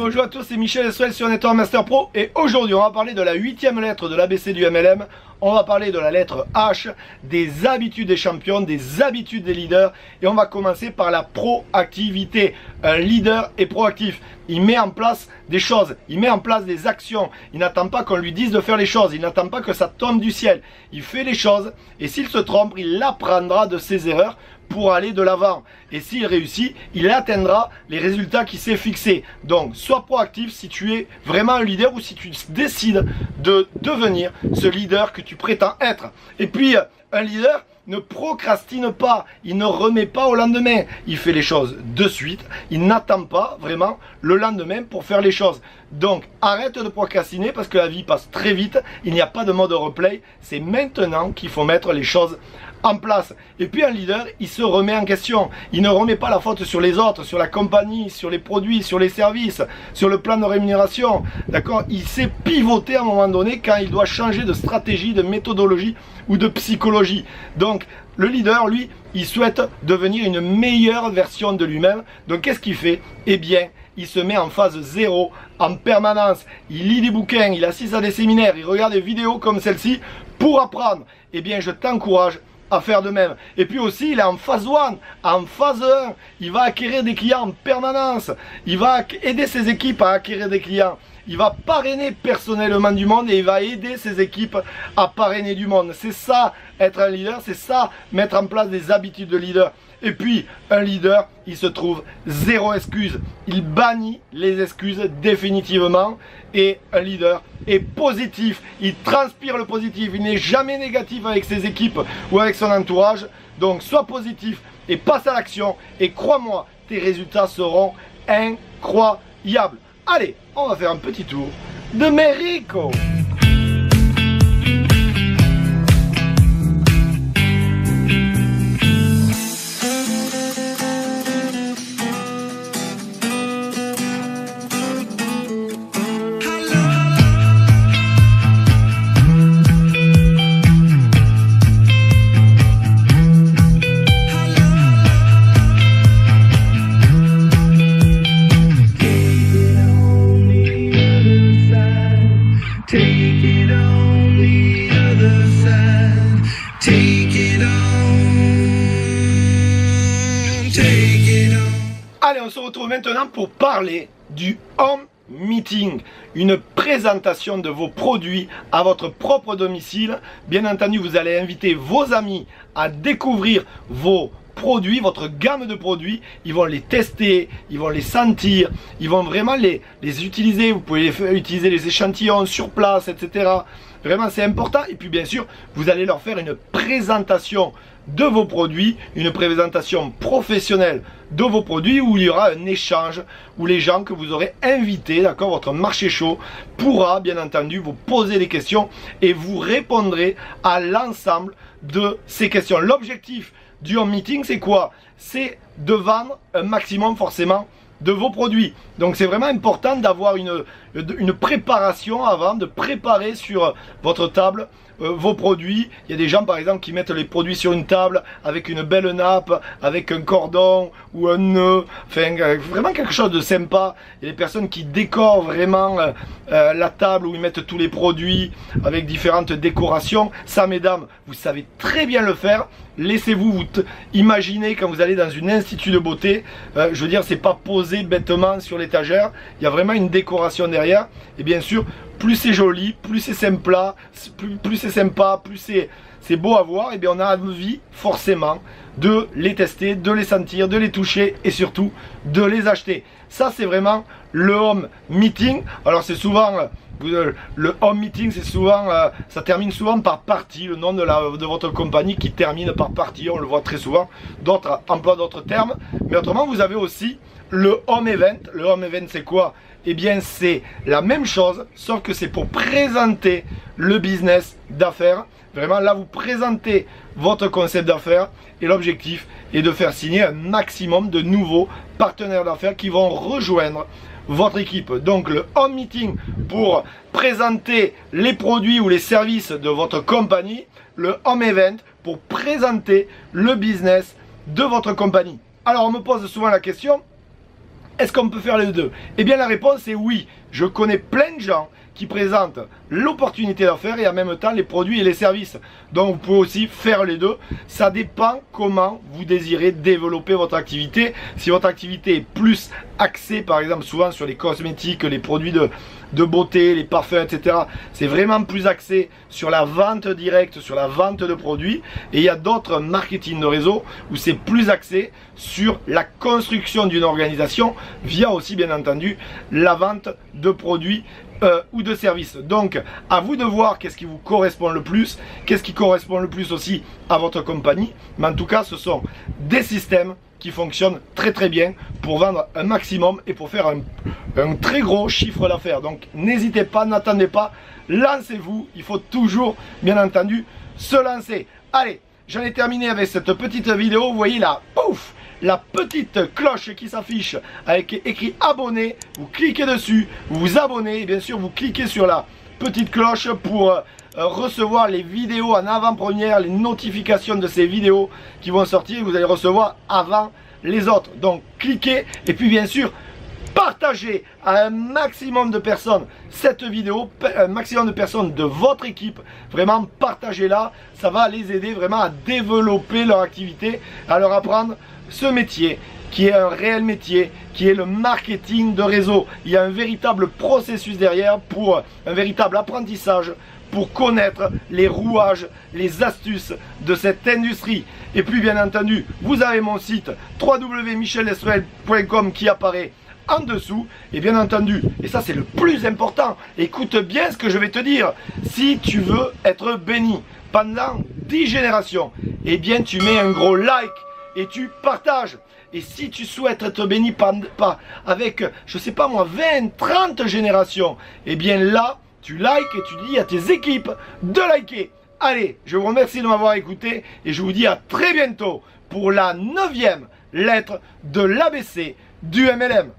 bonjour à tous, c'est Michel Essuel sur Network Master Pro et aujourd'hui on va parler de la 8e lettre de l'ABC du MLM. On va parler de la lettre H, des habitudes des champions, des habitudes des leaders et on va commencer par la proactivité. Un leader est proactif, il met en place des choses, il met en place des actions, il n'attend pas qu'on lui dise de faire les choses, il n'attend pas que ça tombe du ciel, il fait les choses et s'il se trompe, il apprendra de ses erreurs pour aller de l'avant. Et s'il réussit, il atteindra les résultats qu'il s'est fixés. Donc, sois proactif si tu es vraiment un leader ou si tu décides de devenir ce leader que tu prétends être. Et puis, un leader ne procrastine pas, il ne remet pas au lendemain. Il fait les choses de suite, il n'attend pas vraiment le lendemain pour faire les choses. Donc, arrête de procrastiner parce que la vie passe très vite, il n'y a pas de mode replay, c'est maintenant qu'il faut mettre les choses en place. Et puis un leader, il se remet en question. Il ne remet pas la faute sur les autres, sur la compagnie, sur les produits, sur les services, sur le plan de rémunération. D'accord? Il sait pivoter à un moment donné quand il doit changer de stratégie, de méthodologie ou de psychologie. Donc le leader, lui, il souhaite devenir une meilleure version de lui-même. Donc qu'est-ce qu'il fait? Eh bien, il se met en phase 0 en permanence. Il lit des bouquins, il assiste à des séminaires, il regarde des vidéos comme celle-ci pour apprendre. Eh bien, je t'encourage à faire de même. Et puis aussi, il est en phase 1, en phase 1, il va acquérir des clients en permanence, il va aider ses équipes à acquérir des clients, il va parrainer personnellement du monde et il va aider ses équipes à parrainer du monde. C'est ça, être un leader, c'est ça, mettre en place des habitudes de leader. Et puis, un leader, il se trouve zéro excuse. Il bannit les excuses définitivement. Et un leader est positif. Il transpire le positif. Il n'est jamais négatif avec ses équipes ou avec son entourage. Donc, sois positif et passe à l'action. Et crois-moi, tes résultats seront incroyables. Allez, on va faire un petit tour de Mexico. Allez, on se retrouve maintenant pour parler du home meeting, une présentation de vos produits à votre propre domicile. Bien entendu, vous allez inviter vos amis à découvrir vos produits, votre gamme de produits. Ils vont les tester, ils vont les sentir, ils vont vraiment les utiliser. Vous pouvez utiliser les échantillons sur place, etc. Vraiment, c'est important. Et puis, bien sûr, vous allez leur faire une présentation de vos produits, une présentation professionnelle de vos produits où il y aura un échange, où les gens que vous aurez invités, d'accord, votre marché chaud pourra bien entendu vous poser des questions et vous répondrez à l'ensemble de ces questions. L'objectif du home meeting, c'est quoi? C'est de vendre un maximum forcément de vos produits. Donc c'est vraiment important d'avoir une préparation avant, de préparer sur votre table vos produits. Il y a des gens par exemple qui mettent les produits sur une table avec une belle nappe, avec un cordon ou un nœud, enfin vraiment quelque chose de sympa. Il y a des personnes qui décorent vraiment la table où ils mettent tous les produits avec différentes décorations. Ça, mesdames, vous savez très bien le faire. Laissez-vous imaginer quand vous allez dans une institut de beauté, je veux dire, c'est pas posé bêtement sur l'étagère, il y a vraiment une décoration derrière. Et bien sûr, plus c'est joli, plus c'est sympa, plus c'est sympa, plus c'est beau à voir, et bien on a envie forcément de les tester, de les sentir, de les toucher et surtout de les acheter. Ça, c'est vraiment le home meeting. Alors c'est souvent le home meeting, c'est souvent ça termine souvent par partie, le nom de votre compagnie qui termine par partie, on le voit très souvent. D'autres emploient d'autres termes, mais autrement vous avez aussi le home event. Le home event, c'est quoi? Eh bien, c'est la même chose, sauf que c'est pour présenter le business d'affaires. Vraiment, là, vous présentez votre concept d'affaires et l'objectif est de faire signer un maximum de nouveaux partenaires d'affaires qui vont rejoindre votre équipe. Donc, le home meeting pour présenter les produits ou les services de votre compagnie. Le home event pour présenter le business de votre compagnie. Alors, on me pose souvent la question, Est-ce qu'on peut faire les deux? Eh bien la réponse est oui. Je connais plein de gens qui présentent l'opportunité d'affaires et en même temps les produits et les services. Donc vous pouvez aussi faire les deux. Ça dépend comment vous désirez développer votre activité. Si votre activité est plus axée par exemple souvent sur les cosmétiques, les produits de beauté, les parfums, etc. C'est vraiment plus axé sur la vente directe, sur la vente de produits. Et il y a d'autres marketing de réseau où c'est plus axé sur la construction d'une organisation via aussi bien entendu la vente de produits ou de services. Donc à vous de voir qu'est-ce qui vous correspond le plus, qu'est-ce qui correspond le plus aussi à votre compagnie. Mais en tout cas ce sont des systèmes qui fonctionnent très très bien pour vendre un maximum et pour faire un très gros chiffre d'affaires. Donc n'hésitez pas, n'attendez pas, lancez-vous. Il faut toujours bien entendu se lancer. Allez, j'en ai terminé avec cette petite vidéo. Vous voyez là, pouf, la petite cloche qui s'affiche avec écrit abonné. Vous cliquez dessus, vous vous abonnez et bien sûr vous cliquez sur la petite cloche pour recevoir les vidéos en avant-première, les notifications de ces vidéos qui vont sortir, vous allez recevoir avant les autres. Donc cliquez et puis bien sûr partagez à un maximum de personnes cette vidéo, un maximum de personnes de votre équipe. Vraiment partagez-la, ça va les aider vraiment à développer leur activité, à leur apprendre ce métier qui est un réel métier, qui est le marketing de réseau. Il y a un véritable processus derrière pour un véritable apprentissage pour connaître les rouages, les astuces de cette industrie. Et puis bien entendu, vous avez mon site www.micheldestruel.com qui apparaît en dessous. Et bien entendu, et ça c'est le plus important, écoute bien ce que je vais te dire. Si tu veux être béni pendant 10 générations, eh bien tu mets un gros like et tu partages. Et si tu souhaites être béni avec, je sais pas moi, 20, 30 générations, eh bien là, tu likes et tu dis à tes équipes de liker. Allez, je vous remercie de m'avoir écouté et je vous dis à très bientôt pour la 9e lettre de l'ABC du MLM.